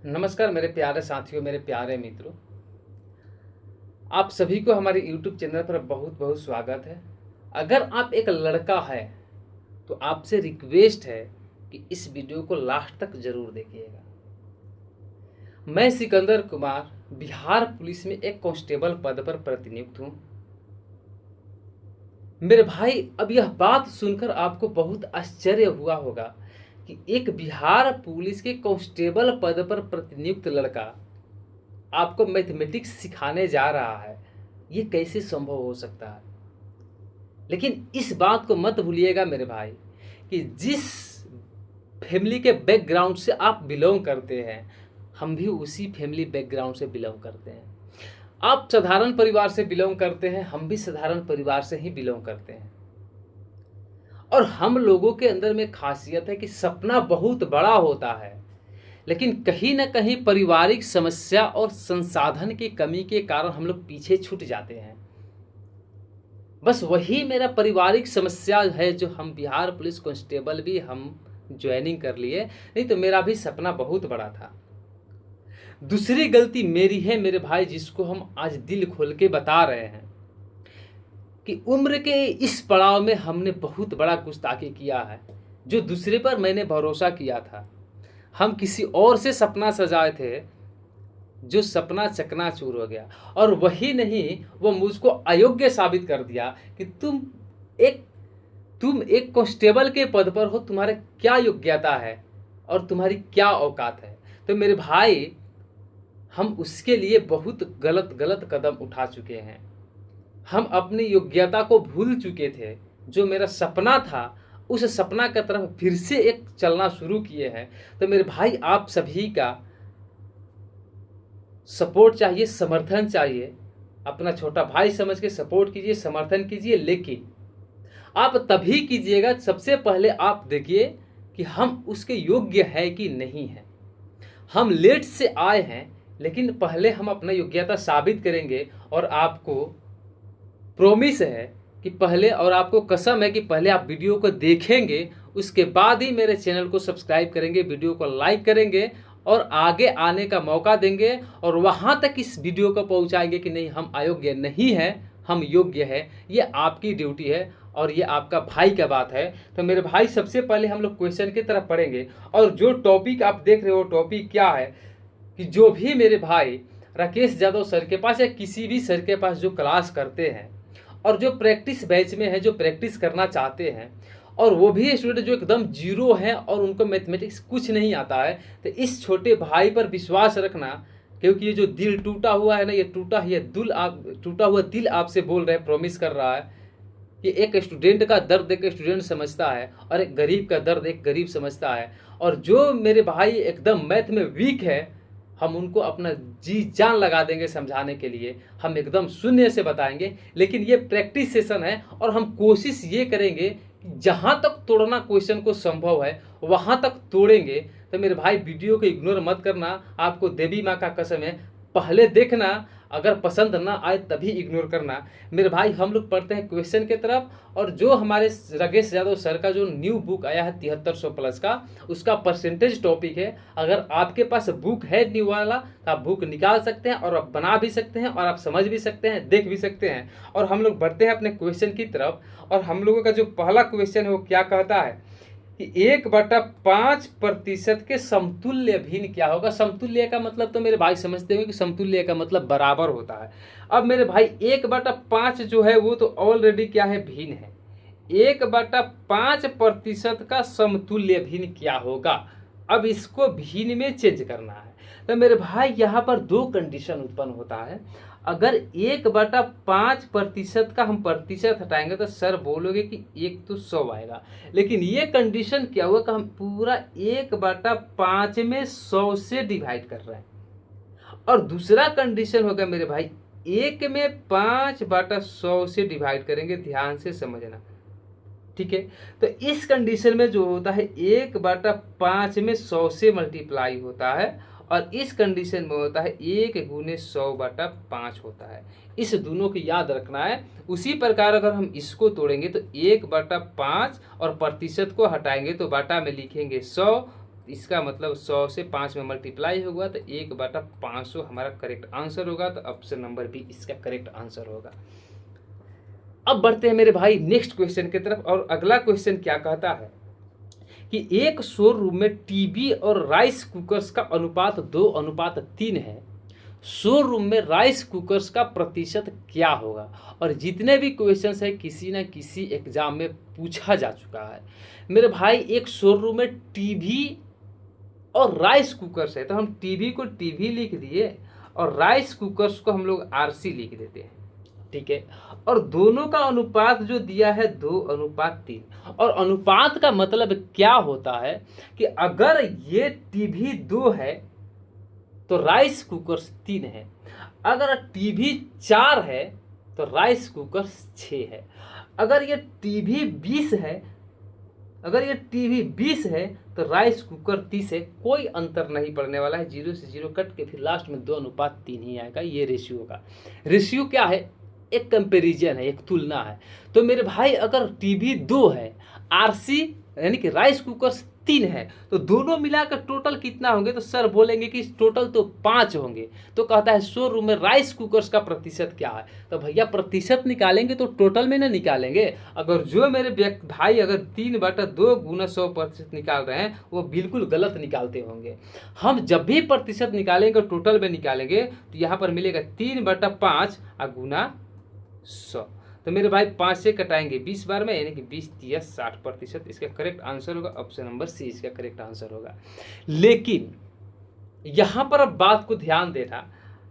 नमस्कार मेरे प्यारे साथियों, मेरे प्यारे मित्रों। आप सभी को हमारे YouTube चैनल पर बहुत बहुत स्वागत है। अगर आप एक लड़का है तो आपसे रिक्वेस्ट है कि इस वीडियो को लास्ट तक जरूर देखिएगा। मैं सिकंदर कुमार बिहार पुलिस में एक कांस्टेबल पद पर प्रतिनियुक्त हूँ। मेरे भाई, अब यह बात सुनकर आपको बहुत आश्चर्य हुआ होगा कि एक बिहार पुलिस के कांस्टेबल पद पर प्रतिनियुक्त लड़का आपको मैथमेटिक्स सिखाने जा रहा है। ये कैसे संभव हो सकता है? लेकिन इस बात को मत भूलिएगा मेरे भाई कि जिस फैमिली के बैकग्राउंड से आप बिलोंग करते हैं, हम भी उसी फैमिली बैकग्राउंड से बिलोंग करते हैं। आप साधारण परिवार से बिलोंग करते हैं, हम भी साधारण परिवार से ही बिलोंग करते हैं। और हम लोगों के अंदर में खासियत है कि सपना बहुत बड़ा होता है, लेकिन कहीं ना कहीं पारिवारिक समस्या और संसाधन की कमी के कारण हम लोग पीछे छूट जाते हैं। बस वही मेरा पारिवारिक समस्या है जो हम बिहार पुलिस कांस्टेबल भी हम ज्वाइनिंग कर लिए, नहीं तो मेरा भी सपना बहुत बड़ा था। दूसरी गलती मेरी है मेरे भाई, जिसको हम आज दिल खोल के बता रहे हैं कि उम्र के इस पड़ाव में हमने बहुत बड़ा गुस्ताखी किया है। जो दूसरे पर मैंने भरोसा किया था, हम किसी और से सपना सजाए थे, जो सपना चकनाचूर हो गया। और वही नहीं, वो मुझको अयोग्य साबित कर दिया कि तुम एक कांस्टेबल के पद पर हो, तुम्हारे क्या योग्यता है और तुम्हारी क्या औकात है। तो मेरे भाई, हम उसके लिए बहुत गलत गलत कदम उठा चुके हैं। हम अपनी योग्यता को भूल चुके थे। जो मेरा सपना था, उस सपना की तरफ फिर से एक चलना शुरू किए हैं। तो मेरे भाई, आप सभी का सपोर्ट चाहिए, समर्थन चाहिए। अपना छोटा भाई समझ के सपोर्ट कीजिए, समर्थन कीजिए, लेकिन आप तभी कीजिएगा, सबसे पहले आप देखिए कि हम उसके योग्य है कि नहीं है। हम लेट से आए हैं, लेकिन पहले हम अपना योग्यता साबित करेंगे। और आपको प्रॉमिस है कि पहले, और आपको कसम है कि पहले आप वीडियो को देखेंगे, उसके बाद ही मेरे चैनल को सब्सक्राइब करेंगे, वीडियो को लाइक करेंगे और आगे आने का मौका देंगे। और वहाँ तक इस वीडियो को पहुँचाएंगे कि नहीं, हम अयोग्य नहीं हैं, हम योग्य है। ये आपकी ड्यूटी है और ये आपका भाई का बात है। तो मेरे भाई, सबसे पहले हम लोग क्वेश्चन की तरफ पढ़ेंगे। और जो टॉपिक आप देख रहे हो, टॉपिक क्या है कि जो भी मेरे भाई राकेश यादव सर के पास या किसी भी सर के पास जो क्लास करते हैं और जो प्रैक्टिस बैच में है, जो प्रैक्टिस करना चाहते हैं, और वो भी स्टूडेंट जो एकदम जीरो हैं और उनको मैथमेटिक्स कुछ नहीं आता है, तो इस छोटे भाई पर विश्वास रखना। क्योंकि ये जो दिल टूटा हुआ है ना, ये टूटा हुआ दिल आपसे बोल रहे हैं, प्रॉमिस कर रहा है कि एक स्टूडेंट का दर्द एक स्टूडेंट समझता है और एक गरीब का दर्द एक गरीब समझता है। और जो मेरे भाई एकदम मैथ में वीक है, हम उनको अपना जी जान लगा देंगे समझाने के लिए। हम एकदम शून्य से बताएंगे, लेकिन ये प्रैक्टिस सेशन है और हम कोशिश ये करेंगे कि जहाँ तक तोड़ना क्वेश्चन को संभव है वहाँ तक तोड़ेंगे। तो मेरे भाई, वीडियो को इग्नोर मत करना, आपको देवी माँ का कसम है। पहले देखना, अगर पसंद ना आए तभी इग्नोर करना। मेरे भाई, हम लोग पढ़ते हैं क्वेश्चन की तरफ। और जो हमारे राकेश यादव सर का जो न्यू बुक आया है 7300 प्लस का, उसका परसेंटेज टॉपिक है। अगर आपके पास बुक है न्यू वाला, तो आप बुक निकाल सकते हैं और आप बना भी सकते हैं और आप समझ भी सकते हैं, देख भी सकते हैं। और हम लोग बढ़ते हैं अपने क्वेश्चन की तरफ। और हम लोगों का जो पहला क्वेश्चन है वो क्या कहता है कि 1/5% के समतुल्य भिन्न क्या होगा। समतुल्य का मतलब तो मेरे भाई समझते होंगे कि समतुल्य का मतलब बराबर होता है। अब मेरे भाई, 1/5 जो है वो तो ऑलरेडी क्या है, भिन्न है। 1/5% का समतुल्य भिन्न क्या होगा। अब इसको भिन्न में चेंज करना है। तो मेरे भाई, यहाँ पर दो कंडीशन उत्पन्न होता है। अगर 1/5% का हम प्रतिशत हटाएंगे तो सर बोलोगे कि 1 तो 100 आएगा। लेकिन ये कंडीशन क्या हुआ कि हम पूरा 1/5 में 100 से डिवाइड कर रहे हैं। और दूसरा कंडीशन होगा मेरे भाई, 1 में 5/100 से डिवाइड करेंगे। ध्यान से समझना, ठीक है। तो इस कंडीशन में जो होता है, 1/5 में 100 से मल्टीप्लाई होता है और इस कंडीशन में होता है 1×100/5 होता है। इस दोनों को याद रखना है। उसी प्रकार अगर हम इसको तोड़ेंगे तो 1/5 और प्रतिशत को हटाएंगे तो बाटा में लिखेंगे 100, इसका मतलब 100 से 5 में मल्टीप्लाई होगा तो 1/500 हमारा करेक्ट आंसर होगा। तो ऑप्शन नंबर बी इसका करेक्ट आंसर होगा। अब बढ़ते हैं मेरे भाई नेक्स्ट क्वेश्चन की तरफ। और अगला क्वेश्चन क्या कहता है कि एक शोरूम में टीवी और राइस कुकर्स का अनुपात 2:3 है। शोरूम में राइस कुकर्स का प्रतिशत क्या होगा? और जितने भी क्वेश्चंस है किसी न किसी एग्जाम में पूछा जा चुका है मेरे भाई। एक शोरूम में टीवी और राइस कुकर्स है तो हम टीवी को टीवी लिख दिए और राइस कुकर्स को हम लोग आरसी लिख देते हैं, ठीक है। और दोनों का अनुपात जो दिया है 2:3। और अनुपात का मतलब क्या होता है कि अगर ये टीवी 2 है तो राइस कुकर्स 3 है। अगर टीवी 4 है तो राइस कुकर्स 6 है। अगर ये टीवी 20 है तो राइस कुकर 30 है। कोई अंतर नहीं पड़ने वाला है, 0 से 0 कट के फिर लास्ट में 2:3 ही आएगा। ये रेशियो का रेशियो क्या है? एक कंपैरिजन है, एक तुलना है। तो मेरे भाई अगर टीवी 2 है, आरसी यानी कि राइस कुकर्स 3 है तो दोनों मिलाकर टोटल कितना होंगे? तो सर बोलेंगे कि टोटल तो 5 होंगे। तो कहता है शोरूम में राइस कुकर्स का प्रतिशत क्या है? तो भैया प्रतिशत निकालेंगे तो टोटल में ना निकालेंगे। अगर जो मेरे भाई अगर 3/2 गुना 100% निकाल रहे हैं वो बिल्कुल गलत निकालते होंगे। हम जब भी प्रतिशत निकालेंगे टोटल में निकालेंगे तो यहाँ पर मिलेगा 3/5 गुना 100। तो मेरे भाई 5 से कटाएंगे 20 बार में, यानी कि 20 या 60%। इसका करेक्ट आंसर होगा ऑप्शन नंबर सी, इसका करेक्ट आंसर होगा। लेकिन यहां पर अब बात को ध्यान देना,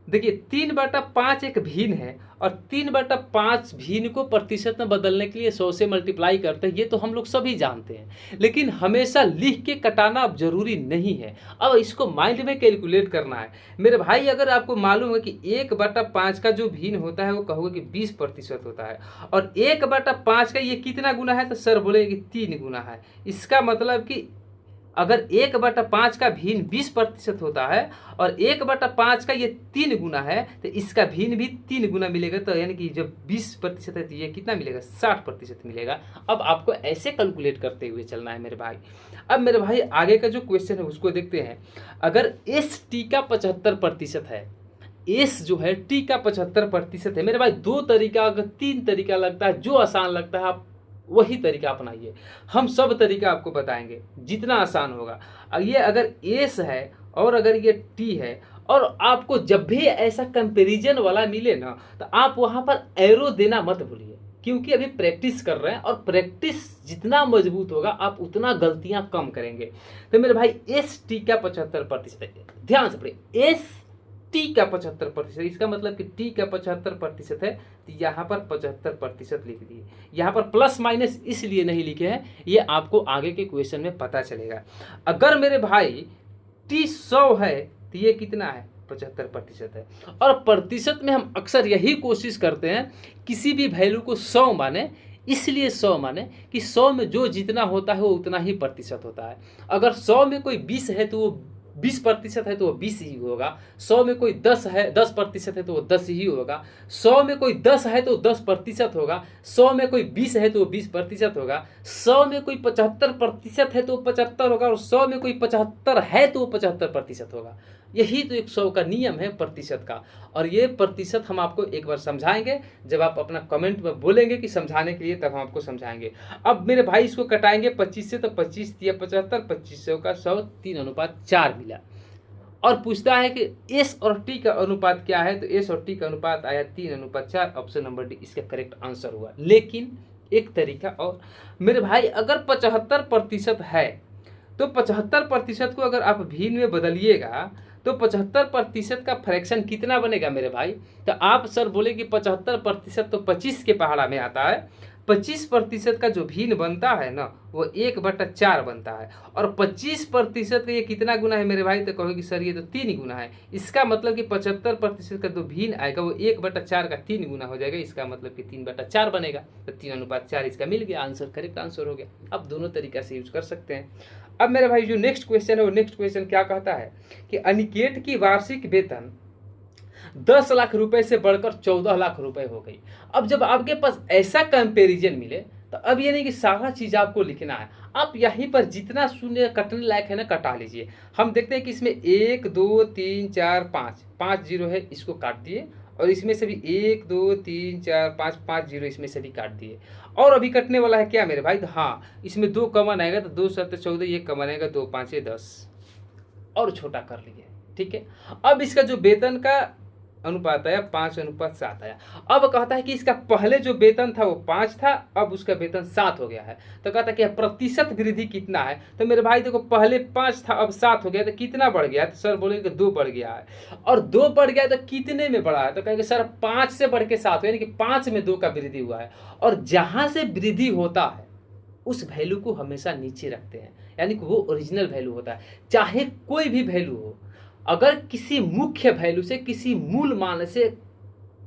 देखिए 3/5 एक भिन्न है और 3/5 भिन्न को प्रतिशत में बदलने के लिए 100 से मल्टीप्लाई करते हैं, ये तो हम लोग सभी जानते हैं। लेकिन हमेशा लिख के कटाना अब जरूरी नहीं है, अब इसको माइंड में कैलकुलेट करना है मेरे भाई। अगर आपको मालूम है कि 1/5 का जो भिन्न होता है वो कहोगे कि 20% होता है और 1/5 का ये कितना गुना है? तो सर बोलेंगे कि 3 गुना है। इसका मतलब कि अगर 1/5 का भिन्न 20% होता है और 1/5 का ये 3 गुना है तो इसका भिन्न भी 3 गुना मिलेगा। तो यानी कि जब 20% है तो ये कितना मिलेगा? 60% मिलेगा। अब आपको ऐसे कैलकुलेट करते हुए चलना है मेरे भाई। अब मेरे भाई आगे का जो क्वेश्चन है उसको देखते हैं। अगर एस टी का 75% है, एस जो है टी का 75% है मेरे भाई, 2 तरीका अगर 3 तरीका लगता है, जो आसान लगता है आप वही तरीका अपनाइए। हम सब तरीका आपको बताएंगे जितना आसान होगा। ये अगर एस है और अगर ये टी है और आपको जब भी ऐसा कंपैरिजन वाला मिले ना तो आप वहां पर एरो देना मत भूलिए, क्योंकि अभी प्रैक्टिस कर रहे हैं और प्रैक्टिस जितना मजबूत होगा आप उतना गलतियां कम करेंगे। तो मेरे भाई एस टी का 75% है, ध्यान से पढ़िए, एस टी का 75%, इसका मतलब कि टी का 75% है तो यहाँ पर 75% लिख दिए। यहाँ पर प्लस माइनस इसलिए नहीं लिखे हैं, ये आपको आगे के क्वेश्चन में पता चलेगा। अगर मेरे भाई टी 100 है तो ये कितना है? 75% है। और प्रतिशत में हम अक्सर यही कोशिश करते हैं किसी भी वैल्यू को 100 माने, इसलिए 100 माने कि 100 में जो जितना होता है वो उतना ही प्रतिशत होता है। अगर 100 में कोई 20 है तो वो 20% है तो वो 20 ही होगा। 100 में कोई 10% है तो वो 10 ही होगा। 100 में कोई 10 है तो 10% होगा। 100 में कोई 20 है तो वो 20% होगा। 100 में कोई 75% है तो वो 75 होगा और 100 में कोई 75 है तो वो 75% होगा। यही तो एक 100 का नियम है प्रतिशत का। और ये प्रतिशत हम आपको एक बार समझाएंगे, जब आप अपना कमेंट में बोलेंगे कि समझाने के लिए तब हम आपको समझाएंगे। अब मेरे भाई इसको कटाएंगे 25 से, तो 25 या 75, 25 का 100, 3:4 मिला। और पूछता है कि एस और टी का अनुपात क्या है? तो एस और टी का अनुपात आया 3:4, ऑप्शन नंबर डी इसका करेक्ट आंसर हुआ। लेकिन एक तरीका और मेरे भाई, अगर 75% है तो 75% को अगर आप भिन्न में बदलिएगा तो 75% का फ्रैक्शन कितना बनेगा मेरे भाई? तो आप सर बोले कि 75% तो 25 के पहाड़ा में आता है। 25% का जो भिन्न बनता है ना वो 1/4 बनता है। और 25% का ये कितना गुना है मेरे भाई? तो कहोगे सर ये तो 3 गुना है। इसका मतलब कि 75% का जो भिन्न आएगा वो 1/4 का 3 गुना हो जाएगा। इसका मतलब कि 3/4 बनेगा। तो 3:4 इसका मिल गया आंसर, करेक्ट आंसर हो गया। अब दोनों तरीका से यूज कर सकते हैं। अब मेरे भाई जो नेक्स्ट क्वेश्चन है वो नेक्स्ट क्वेश्चन क्या कहता है कि अनिकेत की वार्षिक वेतन 10 लाख रुपए से बढ़कर 14 लाख रुपए हो गई। अब जब आपके पास ऐसा कंपैरिजन मिले तो अब ये नहीं कि सारा चीज़ आपको लिखना है, आप यहीं पर जितना शून्य कटने लायक है ना कटा लीजिए। हम देखते हैं कि इसमें 1 2 3 4 5 5 जीरो है, इसको काट दिए, और इसमें से भी 1 2 3 4 5 5 जीरो इसमें से भी काट दिए। और अभी कटने वाला है क्या मेरे भाई, तो हाँ इसमें 2 कॉमन आएगा, तो 2 7 14, ये कॉमन आएगा, 2 5 10, और छोटा कर लिए। ठीक है, अब इसका जो वेतन का अनुपात आया 5:7 आया। अब कहता है कि इसका पहले जो वेतन था वो 5 था, अब उसका वेतन 7 हो गया है। तो कहता है कि प्रतिशत वृद्धि कितना है, तो मेरे भाई देखो पहले 5 था अब 7 हो गया, तो कितना बढ़ गया, तो सर बोलेंगे 2 बढ़ गया है। और 2 बढ़ गया तो कितने में बढ़ा है, तो कहेंगे सर 5 से बढ़ के 7 यानी कि 5 में 2 का वृद्धि हुआ है। और जहां से वृद्धि होता है उस वैल्यू को हमेशा नीचे रखते हैं, यानी कि वो ओरिजिनल वैल्यू होता है, चाहे कोई भी वैल्यू हो। अगर किसी मुख्य वैल्यू से, किसी मूल मान से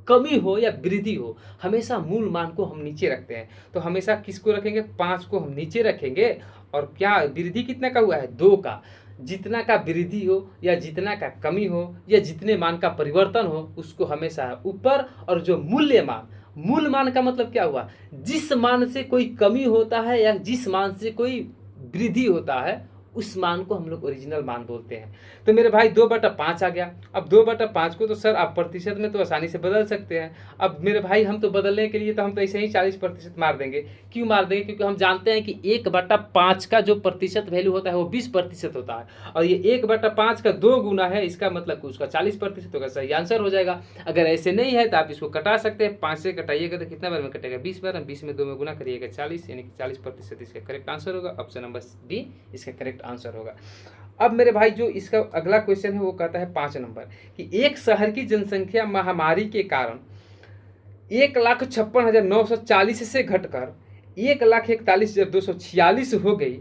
कमी हो या वृद्धि हो, हमेशा मूल मान को हम नीचे रखते हैं। तो हमेशा किसको रखेंगे, 5 को हम नीचे रखेंगे। और क्या वृद्धि कितना का हुआ है, 2 का। जितना का वृद्धि हो या जितना का कमी हो या जितने मान का परिवर्तन हो उसको हमेशा ऊपर, और जो मूल्य मान, मूल मान का मतलब क्या हुआ, जिस मान से कोई कमी होता है या जिस मान से कोई वृद्धि होता है उस मान को हम लोग ओरिजिनल मान बोलते हैं। तो मेरे भाई 2/5 आ गया। अब 2/5 को तो सर आप प्रतिशत में तो आसानी से बदल सकते हैं। अब मेरे भाई हम तो बदलने के लिए तो हम तो ऐसे ही 40% मार देंगे। क्यों मार देंगे, क्योंकि हम जानते हैं कि 1/5 का जो प्रतिशत वैल्यू होता है वो 20% होता है, और ये 1/5 का 2 गुना है, इसका मतलब कि उसका 40% होगा। सही आंसर हो जाएगा। अगर ऐसे नहीं है तो आप इसको कटा सकते हैं, 5 से कटाइएगा तो कितना बार में कटेगा, 20 बार। 20 में 2 में गुना करिएगा 40, यानी कि 40% इसका करेक्ट आंसर होगा। ऑप्शन नंबर बी इसका करेक्ट आंसर होगा। अब मेरे भाई जो इसका अगला क्वेश्चन है वो कहता है 5 नंबर कि एक शहर की जनसंख्या महामारी के कारण 1,56,940 से घटकर 1,41,246 हो गई।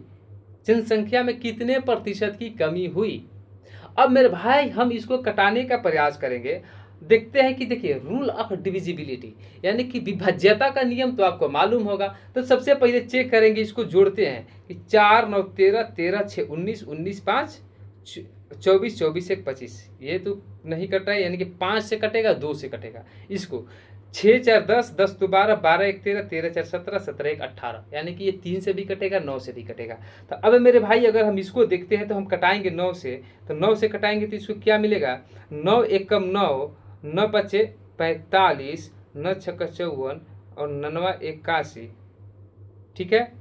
जनसंख्या में कितने प्रतिशत की कमी हुई। अब मेरे भाई हम इसको कटाने का प्रयास करेंगे। देखते हैं कि देखिए रूल ऑफ डिविजिबिलिटी यानी कि विभाज्यता का नियम तो आपको मालूम होगा। तो सबसे पहले चेक करेंगे, इसको जोड़ते हैं कि 4 9 13 13 6 19 19 5 24 24 1 25, ये तो नहीं कट रहा है, यानी कि 5 से कटेगा, 2 से कटेगा। इसको 6 4 10 10 2 12 12 1 13 13 4 17 17 1 18, यानी कि ये 3 से भी कटेगा, 9 से भी कटेगा। तो अब मेरे भाई अगर हम इसको देखते हैं तो हम कटाएंगे 9 से, तो 9 से कटाएंगे तो इसको क्या मिलेगा, 9 एकम 9, 9 पचे 45, 9 छक्का 54 और 9 81, ठीक है,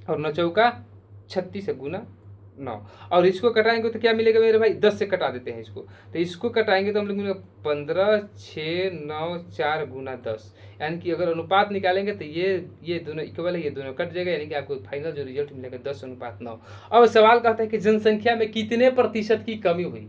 और 9 चौका 36 गुना 9। और इसको कटाएंगे तो क्या मिलेगा मेरे भाई, 10 से कटा देते हैं इसको, तो इसको कटाएंगे तो हम लोग मिलेगा 15 6 9 4 गुना 10, यानी कि अगर अनुपात निकालेंगे तो ये दोनों इक्वल है, ये दोनों कट जाएगा, यानी कि आपको फाइनल जो रिजल्ट मिलेगा 10:9। अब सवाल कहता है कि जनसंख्या में कितने प्रतिशत की कमी हुई।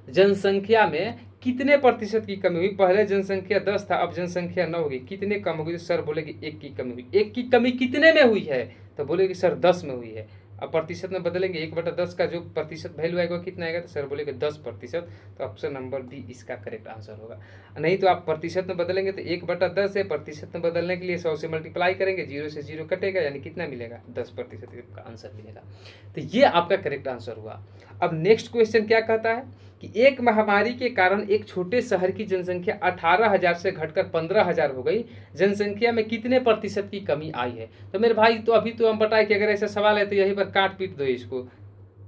जनसंख्या में कितने प्रतिशत की कमी हुई, पहले जनसंख्या 10 था, अब जनसंख्या 9 होगी, कितने कम होगी, तो सर बोले कि 1 की कमी हुई। 1 की कमी कितने में हुई है, तो बोले कि सर 10 में हुई है। अब प्रतिशत में बदलेंगे, 1/10 का जो प्रतिशत वैल्यू आएगा कितना आएगा, तो सर बोलेंगे 10%। तो ऑप्शन नंबर बी इसका करेक्ट आंसर होगा। नहीं तो आप प्रतिशत में बदलेंगे तो 1/10 है, प्रतिशत में बदलने के लिए 100 से मल्टीप्लाई करेंगे, 0 से 0 कटेगा, यानी कितना मिलेगा, 10% का आंसर मिलेगा। तो ये आपका करेक्ट आंसर हुआ। अब नेक्स्ट क्वेश्चन क्या कहता है कि एक महामारी के कारण एक छोटे शहर की जनसंख्या 18,000 से घटकर 15,000 हो गई, जनसंख्या में कितने प्रतिशत की कमी आई है। तो मेरे भाई तो अभी तो हम बताए कि अगर ऐसा सवाल है तो यहीं पर काट पीट दो इसको,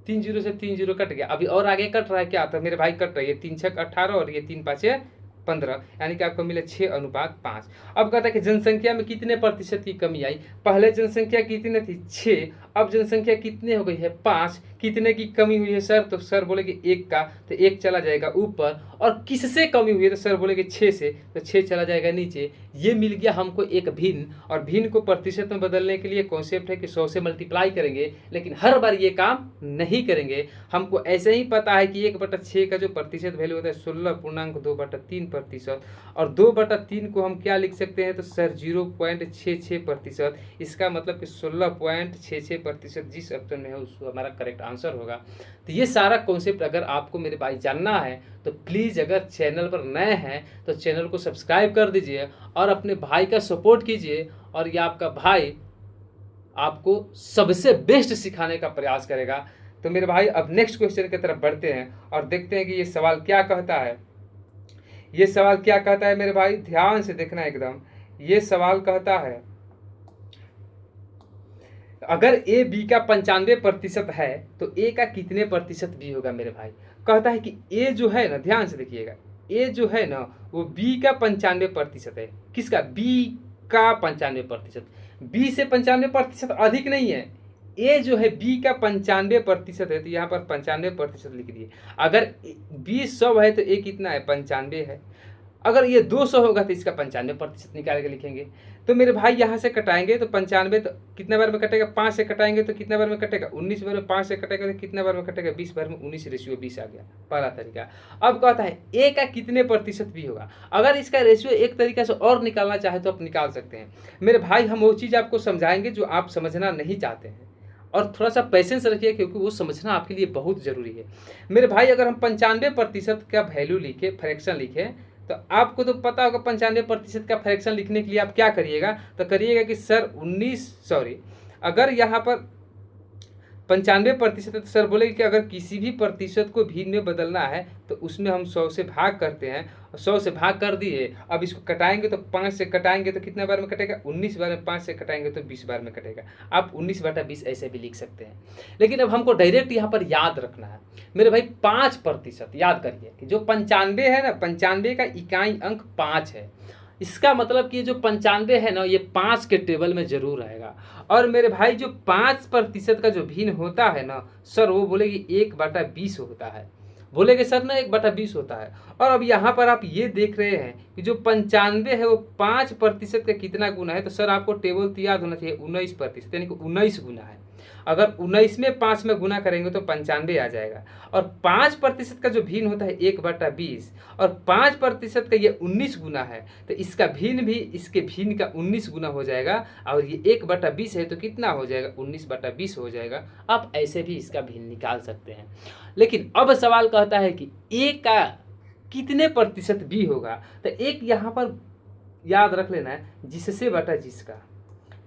3 0 से 3 0 कट गया। अभी और आगे कट रहा है क्या, तो मेरे भाई कट रही है 3 6 18 और ये 3 5 15, यानी कि आपको मिले 6:5। अब कहता है कि जनसंख्या में कितने प्रतिशत की कमी आई। पहले जनसंख्या कितने थी, 6, अब जनसंख्या कितने हो गई है, 5। कितने की कमी हुई है सर, तो सर बोलेगे 1 का, तो 1 चला जाएगा ऊपर। और किससे कमी हुई है, तो सर बोलेगे 6 से, तो 6 चला जाएगा नीचे। ये मिल गया हमको एक भिन्न, और भिन्न को प्रतिशत में बदलने के लिए कॉन्सेप्ट है कि 100 से मल्टीप्लाई करेंगे, लेकिन हर बार ये काम नहीं करेंगे। हमको ऐसे ही पता है कि 1/6 का जो प्रतिशत वैल्यू होता है 16.2/3%, और 2/3 को हम क्या लिख सकते हैं, तो सर 0.66%। इसका मतलब कि 16.66% जिस ऑप्शन में है उसको हमारा करेक्ट आंसर होगा। तो ये सारा कॉन्सेप्ट अगर आपको मेरे भाई जानना है तो प्लीज़ अगर चैनल पर नए हैं तो चैनल को सब्सक्राइब कर दीजिए और अपने भाई का सपोर्ट कीजिए, और ये आपका भाई आपको सबसे बेस्ट सिखाने का प्रयास करेगा। तो मेरे भाई अब नेक्स्ट क्वेश्चन की तरफ बढ़ते हैं और देखते हैं कि ये सवाल क्या कहता है। ये सवाल क्या कहता है मेरे भाई, ध्यान से देखना एकदम। ये सवाल कहता है अगर ए बी का 95% है तो ए का कितने प्रतिशत बी होगा मेरे भाई। कहता है कि ए जो है ना, ध्यान से देखिएगा, ए जो है ना वो बी का 95% है। किसका? बी का 95%। बी से 95% अधिक नहीं है। ए जो है बी का 95% है, तो यहाँ पर 95% लिख दिए। अगर बी 100 है तो ए कितना है? 95 है। अगर ये 200 होगा तो इसका 95% निकाल के लिखेंगे। तो मेरे भाई यहाँ से कटाएंगे तो 95 तो कितने बार में कटेगा? 5 से कटाएंगे तो कितने बार में कटेगा? 19 बार में। 5 से कटेगा तो कितने बार में कटेगा? 20 बार में। 19:20 आ गया, पहला तरीका। अब कहता है ए का कितने प्रतिशत भी होगा। अगर इसका रेशियो एक तरीके से और निकालना चाहे तो आप निकाल सकते हैं मेरे भाई। हम वो चीज़ आपको समझाएंगे जो आप समझना नहीं चाहते हैं, और थोड़ा सा पेशेंस रखिए क्योंकि वो समझना आपके लिए बहुत ज़रूरी है मेरे भाई। अगर हम 95% का वैल्यू लिखे, फ्रैक्शन लिखे, तो आपको तो पता होगा 95% का फ्रैक्शन लिखने के लिए आप क्या करिएगा, तो करिएगा कि सर अगर यहाँ पर 95% है तो सर बोलेंगे कि अगर किसी भी प्रतिशत को भिन्न में बदलना है तो उसमें हम 100 से भाग करते हैं, और 100 से भाग कर दिए। अब इसको कटाएंगे तो 5 से कटाएंगे तो कितने बार में कटेगा? 19 बार में। 5 से कटाएंगे तो 20 बार में कटेगा। आप 19/20 ऐसे भी लिख सकते हैं। लेकिन अब हमको डायरेक्ट यहाँ पर याद रखना है मेरे भाई 5%। याद करिए कि जो 95 है ना, 95 का इकाई अंक 5 है। इसका मतलब कि ये जो 95 है ना, ये 5 के टेबल में जरूर आएगा। और मेरे भाई जो 5% का जो भिन्न होता है ना सर, वो बोलेगी 1/20 होता है। बोलेगे सर ना 1/20 होता है। और अब यहाँ पर आप ये देख रहे हैं कि जो 95 है वो 5% का कितना गुना है, तो सर आपको टेबल तो याद होना चाहिए 19%, यानी कि 19 गुना है। अगर 19 में 5 में गुना करेंगे तो 95 आ जाएगा। और 5% का जो भिन्न होता है 1/20, और 5% का ये 19 गुना है, तो इसका भिन्न भी इसके भिन्न का 19 गुना हो जाएगा। और ये 1/20 है तो कितना हो जाएगा? 19/20 हो जाएगा। आप ऐसे भी इसका भिन्न निकाल सकते हैं। लेकिन अब सवाल कहता है कि ए का कितने प्रतिशत बी होगा। तो एक यहाँ पर याद रख लेना है, जिससे बटा जिसका,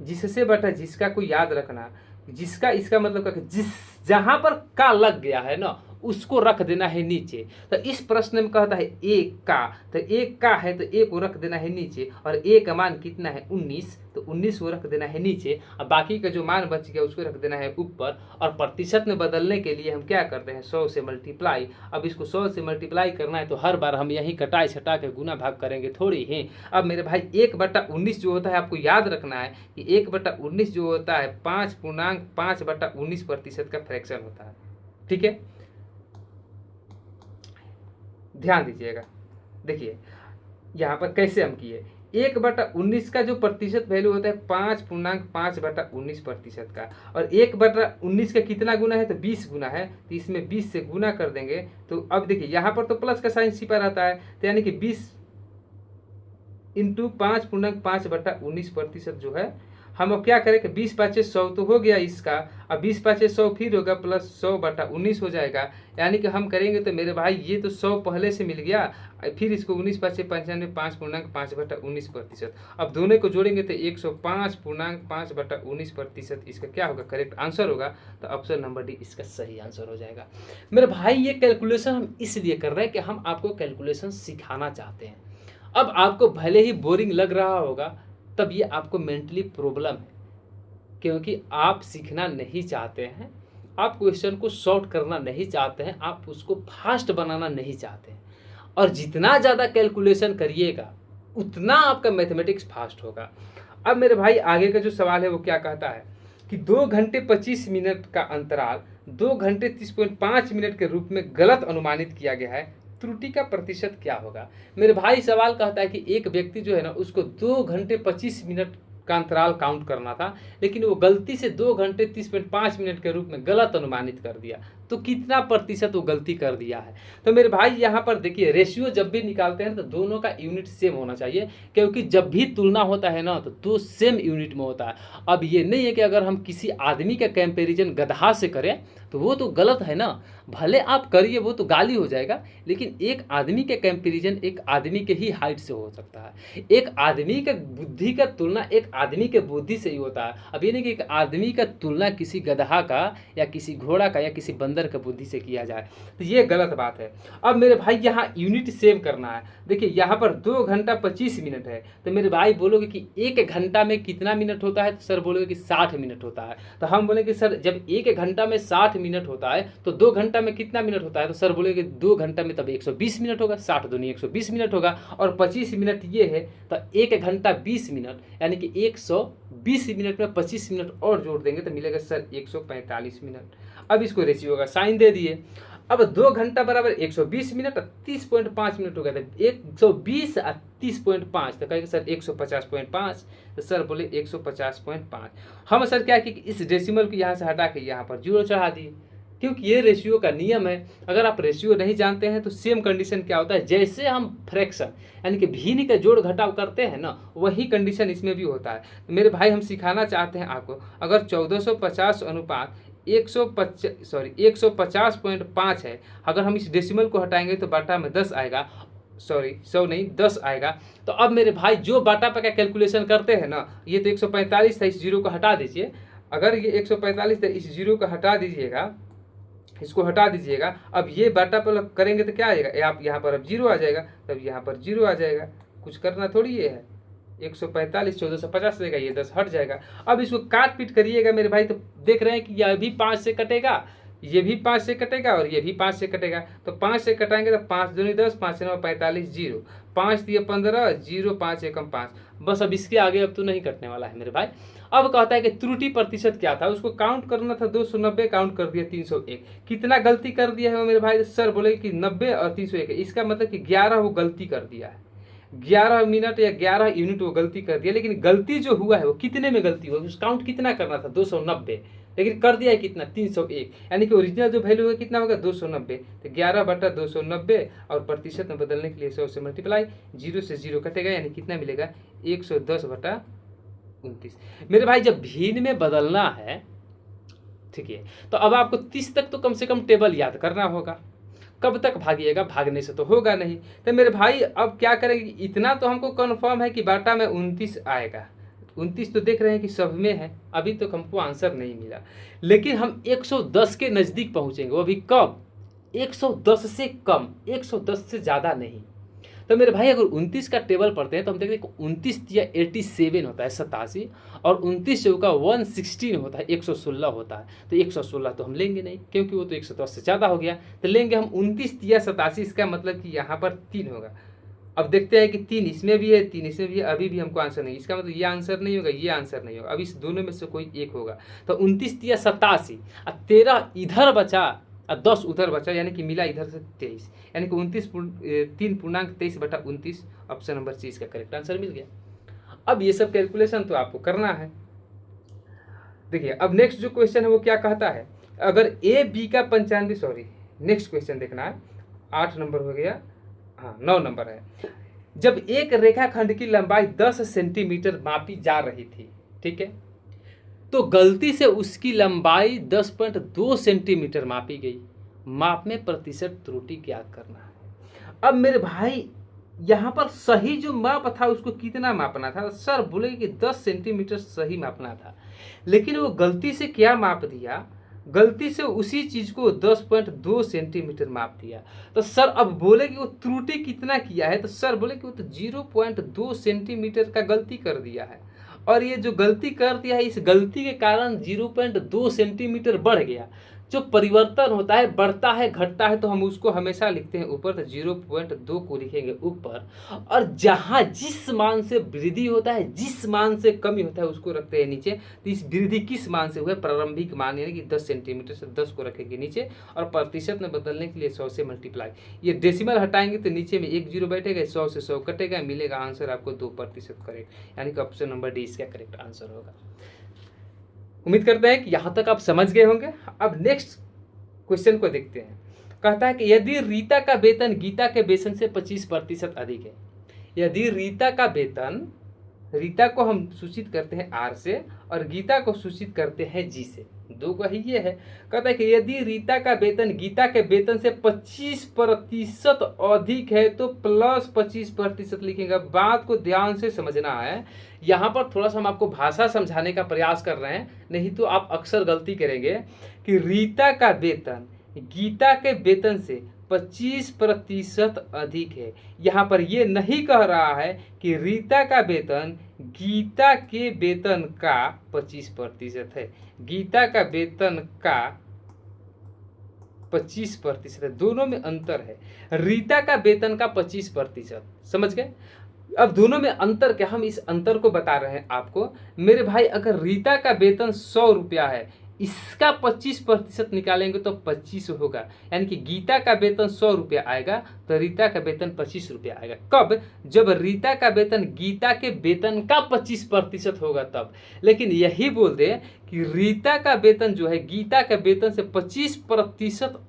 जिससे बटा जिसका को याद रखना। जिसका, इसका मतलब क्या, जिस जहां पर का लग गया है ना उसको रख देना है नीचे। तो इस प्रश्न में कहता है एक का, तो एक का है तो एक को रख देना है नीचे, और एक का मान कितना है? 19, तो 19 को रख देना है नीचे, और बाकी का जो मान बच गया उसको रख देना है ऊपर। और प्रतिशत में बदलने के लिए हम क्या करते हैं? 100 से मल्टीप्लाई। अब इसको 100 से मल्टीप्लाई करना है तो हर बार हम यही कटाई छटा के गुना भाग करेंगे थोड़ी ही। अब मेरे भाई 1/19 जो होता है आपको याद रखना है कि 1/19 जो होता है 5.5/19% का फ्रैक्शन होता है। ठीक है, ध्यान दीजिएगा। देखिए यहाँ पर कैसे हम किए, 1/19 का जो प्रतिशत वैल्यू होता है 5.5/19% का, और 1/19 का कितना गुना है? तो 20 गुना है, तो इसमें 20 से गुना कर देंगे। तो अब देखिए यहाँ पर तो प्लस का साइन छिपा रहता है, तो यानी कि 20 × 5.5/19% जो है, हम अब क्या करें कि 20×5 = 100 तो हो गया इसका। अब 20×5 = 100 फिर होगा, प्लस 100/19 हो जाएगा। यानी कि हम करेंगे तो मेरे भाई ये तो 100 पहले से मिल गया, फिर इसको 19×5 = 95, 5.5/19%। अब दोनों को जोड़ेंगे तो 105.5/19% इसका क्या होगा? करेक्ट आंसर होगा। तो ऑप्शन नंबर डी इसका सही आंसर हो जाएगा। मेरे भाई ये कैलकुलेशन हम इसलिए कर रहे हैं कि हम आपको कैलकुलेशन सिखाना चाहते हैं। अब आपको भले ही बोरिंग लग रहा होगा, तब ये आपको मेंटली प्रॉब्लम है, क्योंकि आप सीखना नहीं चाहते हैं, आप क्वेश्चन को सॉर्ट करना नहीं चाहते हैं, आप उसको फास्ट बनाना नहीं चाहते हैं। और जितना ज़्यादा कैलकुलेशन करिएगा उतना आपका मैथमेटिक्स फास्ट होगा। अब मेरे भाई आगे का जो सवाल है वो क्या कहता है कि 2 घंटे 25 मिनट का अंतराल 2 घंटे 30.5 मिनट के रूप में गलत अनुमानित किया गया है, त्रुटि का प्रतिशत क्या होगा। मेरे भाई सवाल कहता है कि एक व्यक्ति जो है ना उसको 2 घंटे 25 मिनट का अंतराल काउंट करना था, लेकिन वो गलती से 2 घंटे 30.5 मिनट के रूप में गलत अनुमानित कर दिया। तो कितना प्रतिशत वो गलती कर दिया है। तो मेरे भाई यहाँ पर देखिए, रेशियो जब भी निकालते हैं तो दोनों का यूनिट सेम होना चाहिए, क्योंकि जब भी तुलना होता है ना तो दो सेम यूनिट में होता है। अब ये नहीं है कि अगर हम किसी आदमी का कंपैरिजन गधा से करें तो वो तो गलत है ना, भले आप करिए वो तो गाली हो जाएगा, लेकिन एक आदमी के कंपैरिजन एक आदमी के ही हाइट से हो सकता है। एक आदमी का बुद्धि का तुलना एक आदमी के बुद्धि से ही होता है। अब ये नहीं कि एक आदमी का तुलना किसी गधा का या किसी घोड़ा का या किसी बंदर का बुद्धि से किया जाए, तो ये गलत बात है। अब मेरे भाई यहाँ यूनिट सेव करना है। देखिए यहाँ पर 2 घंटा 25 मिनट है, तो मेरे भाई बोलोगे कि 1 घंटा में कितना मिनट होता है, तो सर बोलोगे कि 60 मिनट होता है। तो हम बोलेंगे सर जब 1 घंटा में 60 मिनट होता है तो 2 घंटा में कितना मिनट होता है, तो सर बोलेगे 2 घंटा में तब 120 मिनट होगा, 60 दूनी 120 मिनट होगा, और 25 मिनट ये है, तो 1 घंटा 20 मिनट यानी कि 120 मिनट में 25 मिनट और जोड़ देंगे तो मिलेगा सर 145 मिनट। अब इसको रेशियो का साइन दे दिए। अब 2 घंटा बराबर 120 मिनट 30.5 मिनट हो गया था, 120 और 30.5 तो कहेंगे सर 150.5, तो सर बोले 150.5। हम सर क्या कि इस डेसिमल को यहाँ से हटा के यहाँ पर 0 चढ़ा दिए, क्योंकि ये रेशियो का नियम है। अगर आप रेशियो नहीं जानते हैं तो सेम कंडीशन क्या होता है, जैसे हम फ्रैक्शन यानी कि भिन्न का जोड़ घटाव करते हैं ना, वही कंडीशन इसमें भी होता है। तो मेरे भाई हम सिखाना चाहते हैं आपको, अगर 1450 अनुपात 150.5 है, अगर हम इस डेसिमल को हटाएंगे तो बाटा में 10 आएगा, सॉरी 100 नहीं 10 आएगा। तो अब मेरे भाई जो बाटा पे का कैलकुलेशन करते हैं ना, ये तो 145 था, इस जीरो को हटा दीजिए। अगर ये 145 था, इस जीरो को हटा दीजिएगा, इसको हटा दीजिएगा। अब ये बाटा पर करेंगे तो क्या आएगा, आप यहाँ पर अब 0 आ जाएगा, तब यहाँ पर 0 आ जाएगा। कुछ करना थोड़ी ये है, 145 1450 रहेगा, ये 10 हट जाएगा। अब इसको काट पीट करिएगा मेरे भाई, तो देख रहे हैं कि यह भी 5 से कटेगा, ये भी 5 से कटेगा और ये भी 5 से कटेगा। तो 5 से कटाएंगे तो 5 दूनी 10, 5 से 9 45, 0 5 दिए 15, 0 5 एकम 5। बस अब इसके आगे अब तो नहीं कटने वाला है मेरे भाई। अब कहता है कि त्रुटि प्रतिशत क्या था, उसको काउंट करना था, 290 काउंट कर दिया 301। कितना गलती कर दिया है मेरे भाई, सर बोले कि 90 और 301 है, इसका मतलब कि 11 वो गलती कर दिया है, 11 मिनट या 11 यूनिट वो गलती कर दिया। लेकिन गलती जो हुआ है वो कितने में गलती हुआ, उस काउंट कितना करना था 290, लेकिन कर दिया है कितना 301, यानी कि ओरिजिनल जो वैल्यू है कितना होगा 290। तो 11/290 और प्रतिशत में बदलने के लिए 100 से मल्टीप्लाई, 0 से 0 कटेगा, यानी कितना मिलेगा 110/29। मेरे भाई जब भिन्न में बदलना है, ठीक है, तो अब आपको 30 तक तो कम से कम टेबल याद करना होगा। कब तक भागिएगा, भागने से तो होगा नहीं। तो मेरे भाई अब क्या करेंगे, इतना तो हमको कन्फर्म है कि बाटा में 29 आएगा। 29 तो देख रहे हैं कि सब में है, अभी तक हमको आंसर नहीं मिला, लेकिन हम 110 के नज़दीक पहुंचेंगे। वो भी कब, 110 से कम, 110 से ज़्यादा नहीं। तो मेरे भाई अगर 29 का टेबल पढ़ते हैं तो हम देखते हैं कि 29 या 87 होता है 87, और 29 चौका 116 होता है 116 होता है। तो 116 तो हम लेंगे नहीं, क्योंकि वो तो 110 से ज़्यादा हो गया। तो लेंगे हम 29 या 87, इसका मतलब कि यहाँ पर 3 होगा। अब देखते हैं कि 3 इसमें भी है, 3 इसमें भी है, अभी भी हमको आंसर नहीं, इसका मतलब ये आंसर नहीं होगा, ये आंसर नहीं होगा। अब इस दोनों में से कोई एक होगा। तो 29 या 87 और 13 इधर बचा और 10 उधर बचा, यानी कि मिला इधर से 23, यानी कि 3.23/29, ऑप्शन नंबर सी इसका करेक्ट आंसर मिल गया। अब ये सब कैलकुलेशन तो आपको करना है। देखिए अब नेक्स्ट जो क्वेश्चन है वो क्या कहता है, अगर ए बी का 95, सॉरी नेक्स्ट क्वेश्चन देखना है, 8 नंबर हो गया, हाँ 9 नंबर है। जब एक रेखाखंड की लंबाई 10 सेंटीमीटर मापी जा रही थी, ठीक है, तो गलती से उसकी लंबाई 10.2 सेंटीमीटर मापी गई, माप में प्रतिशत त्रुटि ज्ञात करना है। अब मेरे भाई यहाँ पर सही जो माप था उसको कितना मापना था, सर बोले कि 10 सेंटीमीटर सही मापना था, लेकिन वो गलती से क्या माप दिया, गलती से उसी चीज को 10.2 सेंटीमीटर माप दिया। तो सर अब बोले कि वो त्रुटि कितना किया है, तो सर बोले कि वो तो 0.2 सेंटीमीटर का गलती कर दिया है, और ये जो गलती कर दिया है इस गलती के कारण 0.2 सेंटीमीटर बढ़ गया। जो परिवर्तन होता है, बढ़ता है घटता है, तो हम उसको हमेशा लिखते हैं ऊपर, तो 0.2 को लिखेंगे ऊपर, और जहाँ जिस मान से वृद्धि होता है, जिस मान से कमी होता है उसको रखते हैं नीचे। तो इस वृद्धि किस मान से हुआ, प्रारंभिक मान, यानी कि 10 सेंटीमीटर से 10 को रखेंगे नीचे, और प्रतिशत में बदलने के लिए 100 से मल्टीप्लाई। ये डेसिमल हटाएंगे तो नीचे में 1 0 बैठेगा, 100 से 100 कटेगा, मिलेगा आंसर आपको 2% करेक्ट, यानी कि ऑप्शन नंबर डी इसका करेक्ट आंसर होगा। उम्मीद करते हैं कि यहाँ तक आप समझ गए होंगे। अब नेक्स्ट क्वेश्चन को देखते हैं। कहता है कि यदि रीता का वेतन गीता के वेतन से 25% अधिक है, यदि रीता का वेतन, रीता को हम सूचित करते हैं आर से और गीता को सूचित करते हैं जी से, दो का ही ये है। कहता है कि यदि रीता का वेतन गीता के वेतन से 25% अधिक है तो प्लस 25% लिखेगा। बात को ध्यान से समझना है, यहाँ पर थोड़ा सा हम आपको भाषा समझाने का प्रयास कर रहे हैं, नहीं तो आप अक्सर गलती करेंगे कि रीता का वेतन गीता के वेतन से 25% अधिक है। यहाँ पर ये नहीं कह रहा है कि रीता का वेतन गीता के वेतन का 25% है। गीता का वेतन का 25% है, दोनों में अंतर है। रीता का वेतन का 25%, समझ गए। अब दोनों में अंतर क्या, हम इस अंतर को बता रहे हैं आपको मेरे भाई। अगर रीता का वेतन 100 रुपया है, इसका 25% निकालेंगे तो 25 होगा, यानी कि गीता का वेतन 100 रुपया आएगा तो रीता का वेतन 25 रुपया आएगा। कब? जब रीता का वेतन गीता के वेतन का 25% होगा तब। लेकिन यही बोल दे कि रीता का वेतन जो है गीता के वेतन से 25%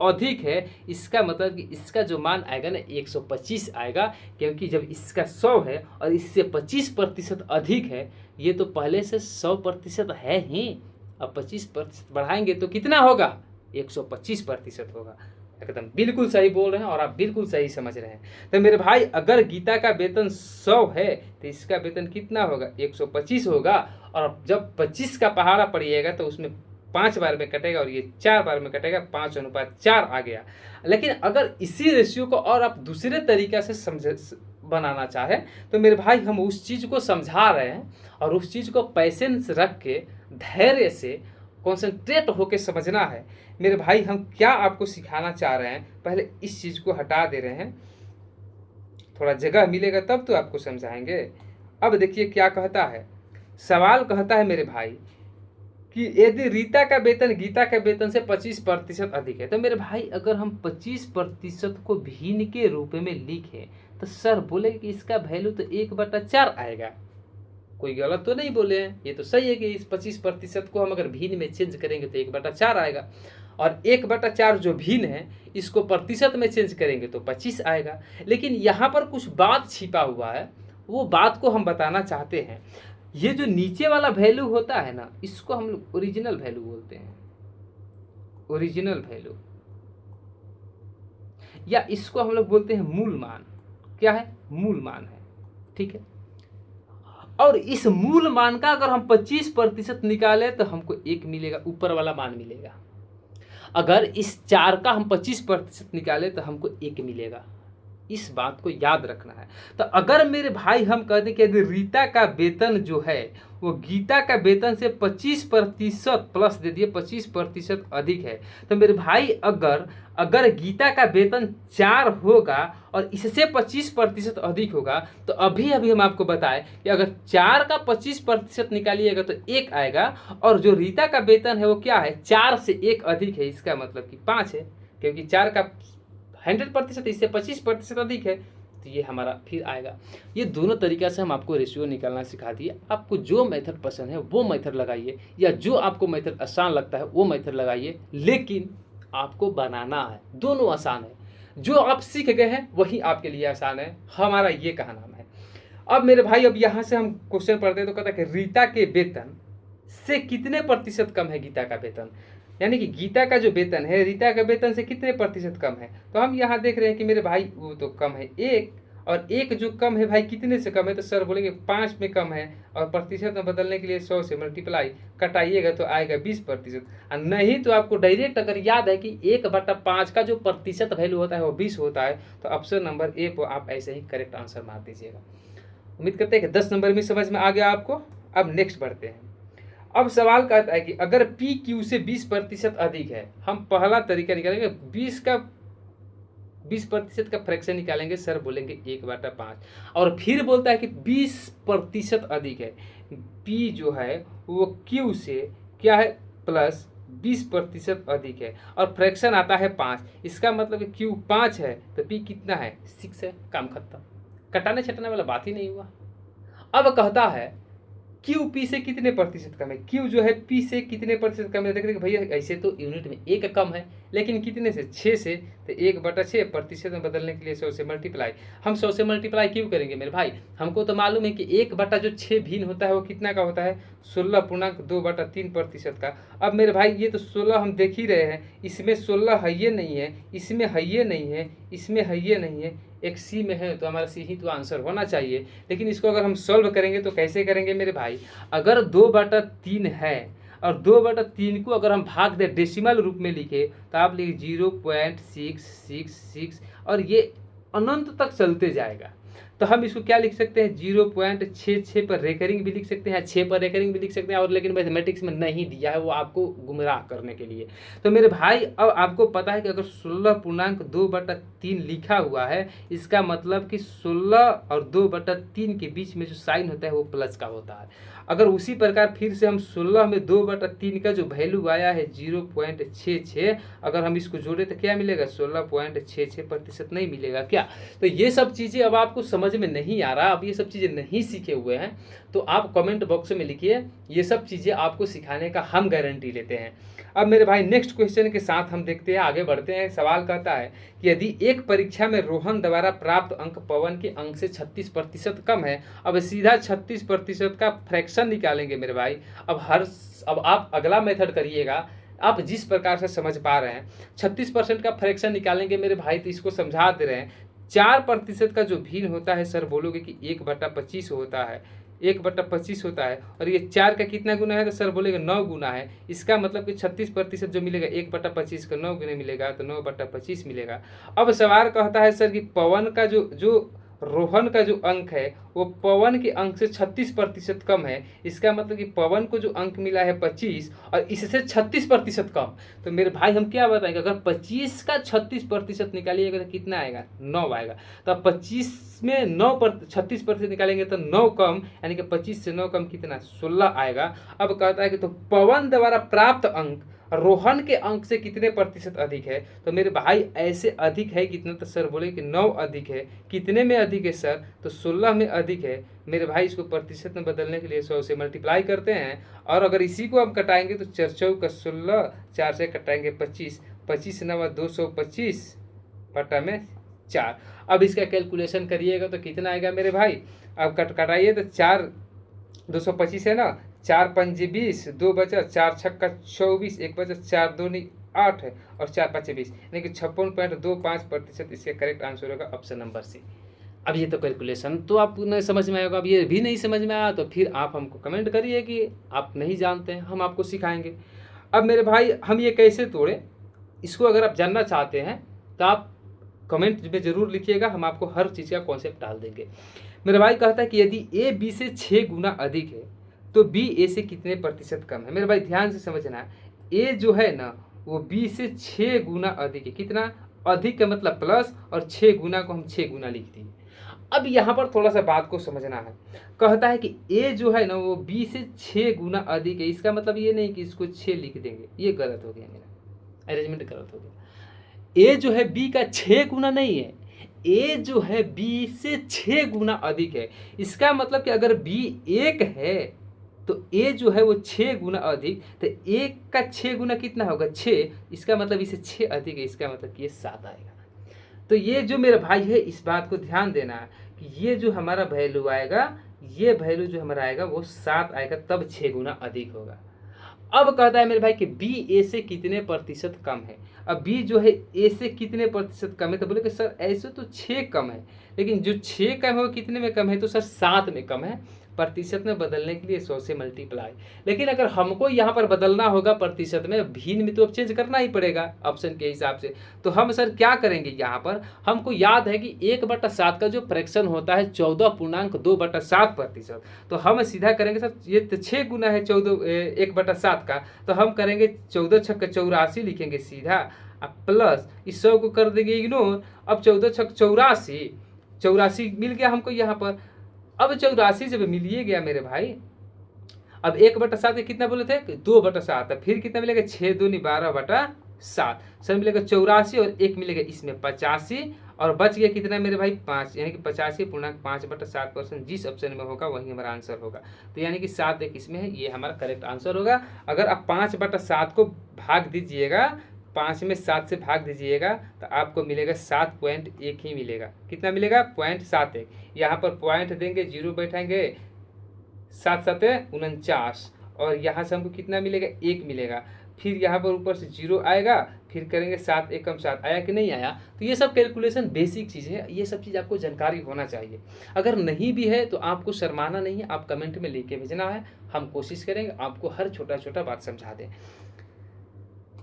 अधिक है, इसका मतलब कि इसका जो मान आएगा ना 125 आएगा, क्योंकि जब इसका 100 है और इससे 25% अधिक है, ये तो पहले से 100% है ही। अब 25% बढ़ाएंगे तो कितना होगा? 125% होगा। एकदम बिल्कुल सही बोल रहे हैं और आप बिल्कुल सही समझ रहे हैं। तो मेरे भाई अगर गीता का वेतन 100 है तो इसका वेतन कितना होगा? 125 होगा। और जब 25 का पहाड़ा पड़िएगा तो उसमें 5 बार में कटेगा और ये 4 बार में कटेगा, 5:4 आ गया। लेकिन अगर इसी रेशियो को और आप दूसरे तरीका से समझ बनाना चाहे तो मेरे भाई हम उस चीज़ को समझा रहे हैं, और उस चीज़ को पैसेंस रख के धैर्य से कॉन्सेंट्रेट होके समझना है। मेरे भाई हम क्या आपको सिखाना चाह रहे हैं, पहले इस चीज़ को हटा दे रहे हैं, थोड़ा जगह मिलेगा तब तो आपको समझाएंगे। अब देखिए क्या कहता है, सवाल कहता है मेरे भाई कि यदि रीता का वेतन गीता के वेतन से 25% अधिक है, तो मेरे भाई अगर हम 25% को भिन्न के रूप में लिखें तो सर बोले कि इसका वैल्यू तो 1/4 आएगा। कोई गलत तो नहीं बोले हैं, ये तो सही है कि इस 25% को हम अगर भिन्न में चेंज करेंगे तो 1/4 आएगा, और 1/4 जो भिन्न है इसको प्रतिशत में चेंज करेंगे तो 25 आएगा। लेकिन यहाँ पर कुछ बात छिपा हुआ है, वो बात को हम बताना चाहते हैं। ये जो नीचे वाला वैल्यू होता है ना, इसको हम लोग ओरिजिनल वैल्यू बोलते हैं, ओरिजिनल वैल्यू, या इसको हम लोग बोलते हैं मूल मान। क्या है? मूल मान है, ठीक है। और इस मूल मान का अगर हम 25% निकाले तो हमको 1 मिलेगा, ऊपर वाला मान मिलेगा। अगर इस 4 का हम 25% निकाले तो हमको 1 मिलेगा। इस बात को याद रखना है। तो अगर मेरे भाई हम कहते हैं कि यदि रीता का वेतन जो है वो गीता का वेतन से 25% प्लस दे दिए 25% अधिक है, तो मेरे भाई अगर गीता का वेतन 4 होगा और इससे 25% अधिक होगा, तो अभी हम आपको बताएं कि अगर 4 का 25% निकालिएगा तो 1 आएगा, और जो रीता का वेतन है वो क्या है? 4 से 1 अधिक है, इसका मतलब कि 5 है, क्योंकि 4 का 100% इससे 25% अधिक है, तो ये हमारा फिर आएगा। ये दोनों तरीका से हम आपको रेशियो निकालना सिखा दिए। आपको जो मेथड पसंद है वो मेथड लगाइए, या जो आपको मेथड आसान लगता है वो मेथड लगाइए, लेकिन आपको बनाना है। दोनों आसान है, जो आप सीख गए हैं वही आपके लिए आसान है, हमारा ये कहना है। अब मेरे भाई अब यहाँ से हम क्वेश्चन पढ़ते हैं, तो कहता है कि रीता के वेतन से कितने प्रतिशत कम है गीता का वेतन, यानी कि गीता का जो वेतन है रीता के वेतन से कितने प्रतिशत कम है। तो हम यहाँ देख रहे हैं कि मेरे भाई वो तो कम है 1, और 1 जो कम है भाई कितने से कम है, तो सर बोलेंगे 5 में कम है, और प्रतिशत में बदलने के लिए 100 से मल्टीप्लाई कटाइएगा तो आएगा 20%। और नहीं तो आपको डायरेक्ट अगर याद है कि 1/5 का जो प्रतिशत वैल्यू होता है वो 20 होता है, तो ऑप्शन नंबर ए को आप ऐसे ही करेक्ट आंसर मार दीजिएगा। उम्मीद करते हैं कि 10 नंबर में समझ में आ गया आपको। अब नेक्स्ट बढ़ते हैं। अब सवाल कहता है कि अगर पी क्यू से 20% अधिक है, हम पहला तरीका निकालेंगे, 20% का फ्रैक्शन निकालेंगे, सर बोलेंगे 1/5, और फिर बोलता है कि 20% अधिक है, पी जो है वो क्यू से क्या है प्लस 20% अधिक है, और फ्रैक्शन आता है 5, इसका मतलब क्यू 5 है तो पी कितना है 6 है, काम खत्म, कटाने छटाने वाला बात ही नहीं हुआ। अब कहता है क्यू पी से कितने प्रतिशत कम है, क्यू जो है पी से कितने प्रतिशत कम है। देख रहे भैया ऐसे तो यूनिट में 1 कम है, लेकिन कितने से 6 से, तो 1/6 प्रतिशत में बदलने के लिए 100 से मल्टीप्लाई। हम 100 से मल्टीप्लाई क्यों करेंगे मेरे भाई, हमको तो मालूम है कि 1/6 भिन्न होता है वो कितना का होता है 16.2/3% का। अब मेरे भाई ये तो 16 हम देख ही रहे हैं, इसमें 16 है ये नहीं है, इसमें है ये नहीं है, इसमें है ये नहीं है, एक सी में है, तो हमारा सी ही तो आंसर होना चाहिए। लेकिन इसको अगर हम सॉल्व करेंगे तो कैसे करेंगे मेरे भाई, अगर 2/3 है, और 2/3 को अगर हम भाग दें डेसिमल रूप में लिखे तो आप लिखिए 0.666 और ये अनंत तक चलते जाएगा। तो हम इसको क्या लिख सकते हैं 0.66 पर रेकरिंग भी लिख सकते हैं, 6 पर रेकरिंग भी लिख सकते हैं, और लेकिन मैथमेटिक्स में नहीं दिया है, वो आपको गुमराह करने के लिए। तो मेरे भाई अब आपको पता है कि अगर 16.2/3 लिखा हुआ है, इसका मतलब कि 16 और 2/3 के बीच में जो साइन होता है वो प्लस का होता है। अगर उसी प्रकार फिर से हम 16 में 2/3 का जो वैल्यू आया है 0.66, अगर हम इसको जोड़े तो क्या मिलेगा 16.66% नहीं मिलेगा क्या। तो ये सब चीज़ें अब आपको समझ में नहीं आ रहा, अब ये सब चीज़ें नहीं सीखे हुए हैं तो आप कमेंट बॉक्स में लिखिए, ये सब चीज़ें आपको सिखाने का हम गारंटी लेते हैं। अब मेरे भाई नेक्स्ट क्वेश्चन के साथ हम देखते हैं, आगे बढ़ते हैं। सवाल कहता है कि यदि एक परीक्षा में रोहन द्वारा प्राप्त अंक पवन के अंक से 36% कम है, अब सीधा 36% का फ्रैक्शन निकालेंगे मेरे भाई। अब आप अगला मेथड करिएगा, आप जिस प्रकार से समझ पा रहे हैं 36% का फ्रैक्शन निकालेंगे मेरे भाई, तो इसको समझा दे रहे हैं। 4% का जो भिन्न होता है सर बोलोगे कि 1/25 होता है, 1/25 होता है, और ये 4 का कितना गुना है तो सर बोलेगा 9 गुना है। इसका मतलब कि 36% जो मिलेगा 1/25 का 9 गुना मिलेगा तो 9/25 मिलेगा। अब सवाल कहता है सर कि पवन का जो रोहन का जो अंक है वो पवन के अंक से 36% कम है, इसका मतलब कि पवन को जो अंक मिला है 25 और इससे 36% कम। तो मेरे भाई हम क्या बताएंगे, अगर 25 का 36% निकालिएगा तो कितना आएगा 9 आएगा। तो अब 25 में 9 पर 36% निकालेंगे तो 9 कम, यानी कि 25 से 9 कम कितना 16 आएगा। अब कहता है कि तो पवन द्वारा प्राप्त अंक रोहन के अंक से कितने प्रतिशत अधिक है, तो मेरे भाई ऐसे अधिक है कितना, तो सर बोले कि 9 अधिक है। कितने में अधिक है सर, तो 16 में अधिक है। मेरे भाई इसको प्रतिशत में बदलने के लिए 100 से मल्टीप्लाई करते हैं, और अगर इसी को हम कटाएंगे तो 4 चौका 16, 4 से कटाएंगे 25, 25 9 225 बटा में 4। अब इसका कैलकुलेशन करिएगा तो कितना आएगा मेरे भाई, अब कटाइए तो 4 225 है ना, 4 पंजे 20, 2 बचा, 4 छक्का 24, 1 बचा, 4 दूनी 8 है और 4 पाँचे 20, यानी कि 56.25% इसका करेक्ट आंसर होगा ऑप्शन नंबर सी। अब ये तो कैलकुलेशन तो आपको नहीं समझ में आएगा। अब ये भी नहीं समझ में आया तो फिर आप हमको कमेंट करिए कि आप नहीं जानते हैं, हम आपको सिखाएंगे। अब मेरे भाई हम ये कैसे तोड़े, इसको अगर आप जानना चाहते हैं तो आप कमेंट में ज़रूर लिखिएगा, हम आपको हर चीज़ का कॉन्सेप्ट डाल देंगे। मेरा भाई कहता है कि यदि ए बी से 6 गुना अधिक है तो बी ए से कितने प्रतिशत कम है। मेरे भाई ध्यान से समझना, ए जो है ना वो बी से 6 गुना अधिक है। कितना अधिक का मतलब प्लस, और 6 गुना को हम 6 गुना लिख दिए। अब यहाँ पर थोड़ा सा बात को समझना है। कहता है कि ए जो है ना वो बी से 6 गुना अधिक है, इसका मतलब ये नहीं कि इसको 6 लिख देंगे, ये गलत हो गया, मेरा अरेंजमेंट गलत हो गया। ए जो है बी का 6 गुना नहीं है, ए जो है बी से 6 गुना अधिक है। इसका मतलब कि अगर बी 1 है तो ए जो है वो 6 गुना अधिक, तो 1 का 6 गुना कितना होगा 6, इसका मतलब इसे 6 अधिक है, इसका मतलब कि ये 7 आएगा। तो ये जो मेरा भाई है इस बात को ध्यान देना है कि ये जो हमारा वैल्यू आएगा, ये वैल्यू जो हमारा आएगा वो 7 आएगा, तब 6 गुना अधिक होगा। अब कहता है मेरे भाई कि बी ए से कितने प्रतिशत कम है। अब बी जो है ए से कितने प्रतिशत कम है, तो बोले कि सर ऐसे तो 6 कम है, लेकिन जो 6 कम है वो कितने में कम है, तो सर 7 में कम है। प्रतिशत में बदलने के लिए 100 से मल्टीप्लाई। लेकिन अगर हमको यहाँ पर बदलना होगा प्रतिशत में, भिन्न में तो अब चेंज करना ही पड़ेगा ऑप्शन के हिसाब से। तो हम सर क्या करेंगे, यहाँ पर हमको याद है कि 1/7 का जो फ्रैक्शन होता है 14.2/7%। तो हम सीधा करेंगे सर, ये तो 6 गुना है 1/7 का, तो हम करेंगे 14 छक्का 84 लिखेंगे सीधा, प्लस इस 100 को कर देंगे इग्नोर। अब 14 छक्का 84, 84 मिल गया हमको यहाँ पर। अब 84 जब मिलिए गया मेरे भाई, अब 1/7 कितना बोले थे 2/7, फिर कितना मिलेगा 6 दूनी 12/7, सर मिलेगा 84 और 1 मिलेगा इसमें 85, और बच गया कितना मेरे भाई 5, यानी कि 85.5/7%। जिस ऑप्शन में होगा वही हमारा आंसर होगा। तो यानी कि 7 1 इसमें है, ये हमारा करेक्ट आंसर होगा। अगर आप 5/7 को भाग दीजिएगा, 5 में 7 से भाग दीजिएगा तो आपको मिलेगा 7.1 ही मिलेगा। कितना मिलेगा 0.71। यहाँ पर पॉइंट देंगे, जीरो बैठाएंगे, 7 7 49, और यहाँ से हमको कितना मिलेगा 1 मिलेगा। फिर यहाँ पर ऊपर से 0 आएगा, फिर करेंगे 7 एकम 7 आया कि नहीं आया। तो ये सब कैलकुलेशन बेसिक चीज़ है, ये सब चीज़ आपको जानकारी होना चाहिए। अगर नहीं भी है तो आपको शर्माना नहीं है, आप कमेंट में लिख के भेजना है, हम कोशिश करेंगे आपको हर छोटा छोटा बात समझा दें।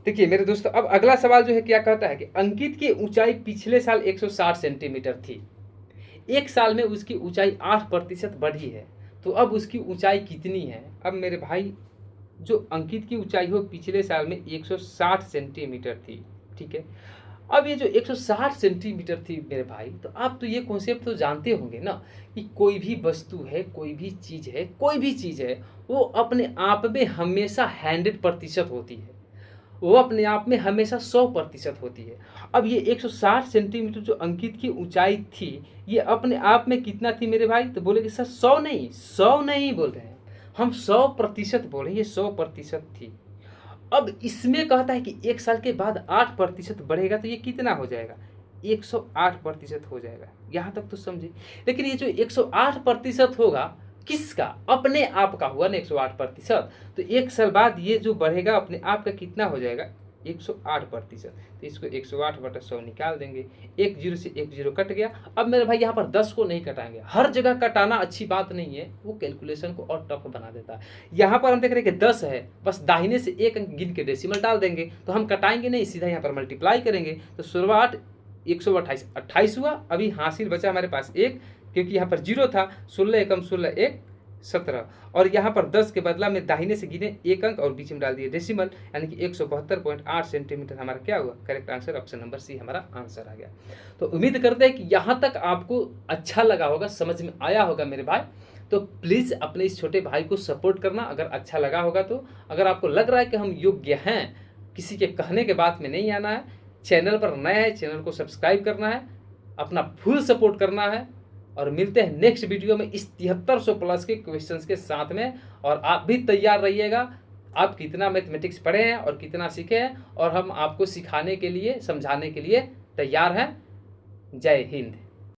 देखिए मेरे दोस्तों, अब अगला सवाल जो है क्या कहता है कि अंकित की ऊंचाई पिछले साल 160 सेंटीमीटर थी, एक साल में उसकी ऊंचाई 8% बढ़ी है, तो अब उसकी ऊंचाई कितनी है। अब मेरे भाई, जो अंकित की ऊंचाई हो पिछले साल में 160 सेंटीमीटर थी, ठीक है। अब ये जो 160 सेंटीमीटर थी मेरे भाई, तो आप तो ये कॉन्सेप्ट तो जानते होंगे ना कि कोई भी वस्तु है, कोई भी चीज़ है, कोई भी चीज़ है, वो अपने आप में हमेशा 100% होती है, वो अपने आप में हमेशा 100% होती है। अब ये 160 सेंटीमीटर जो अंकित की ऊंचाई थी, ये अपने आप में कितना थी मेरे भाई। तो बोले कि सर 100 नहीं बोल रहे हैं हम, 100% बोले, ये 100% थी। अब इसमें कहता है कि एक साल के बाद 8% बढ़ेगा, तो ये कितना हो जाएगा, 108% हो जाएगा। यहाँ तक तो समझे। लेकिन ये जो 108% होगा, किसका, अपने आप का हुआ ना 108%, तो एक साल बाद ये जो बढ़ेगा अपने आप का कितना हो जाएगा, 108%। तो इसको 108/100 निकाल देंगे, एक जीरो से एक जीरो कट गया। अब मेरे भाई यहाँ पर 10 को नहीं कटाएंगे, हर जगह कटाना अच्छी बात नहीं है, वो कैलकुलेशन को और टफ बना देता है। यहाँ पर हम देख रहे हैं कि 10 है, बस दाहिने से एक अंक गिन के डेसिमल डाल देंगे, तो हम कटाएंगे नहीं, सीधा यहाँ पर मल्टीप्लाई करेंगे। तो 16 8 128 28 हुआ। अभी हासिल बचा हमारे पास 1, क्योंकि यहाँ पर 0 था। 16 एकम 16 1 17, और यहाँ पर 10 के बदला में दाहिने से गिने एक अंक और बीच में डाल दिए डेसिमल, यानी कि 172.8 सेंटीमीटर हमारा क्या हुआ, correct answer option number C हमारा आंसर आ गया। तो उम्मीद करते हैं कि यहाँ तक आपको अच्छा लगा होगा, समझ में आया होगा मेरे भाई। तो प्लीज़ अपने इस छोटे भाई को सपोर्ट करना अगर अच्छा लगा होगा तो। अगर आपको लग रहा है कि हम योग्य हैं, किसी के कहने के बात में नहीं आना है, चैनल पर नया है, चैनल को सब्सक्राइब करना है, अपना फुल सपोर्ट करना है, और मिलते हैं नेक्स्ट वीडियो में इस 7300 प्लस के क्वेश्चंस के साथ में। और आप भी तैयार रहिएगा, आप कितना मैथमेटिक्स पढ़े हैं और कितना सीखे हैं, और हम आपको सिखाने के लिए, समझाने के लिए तैयार हैं। जय हिंद।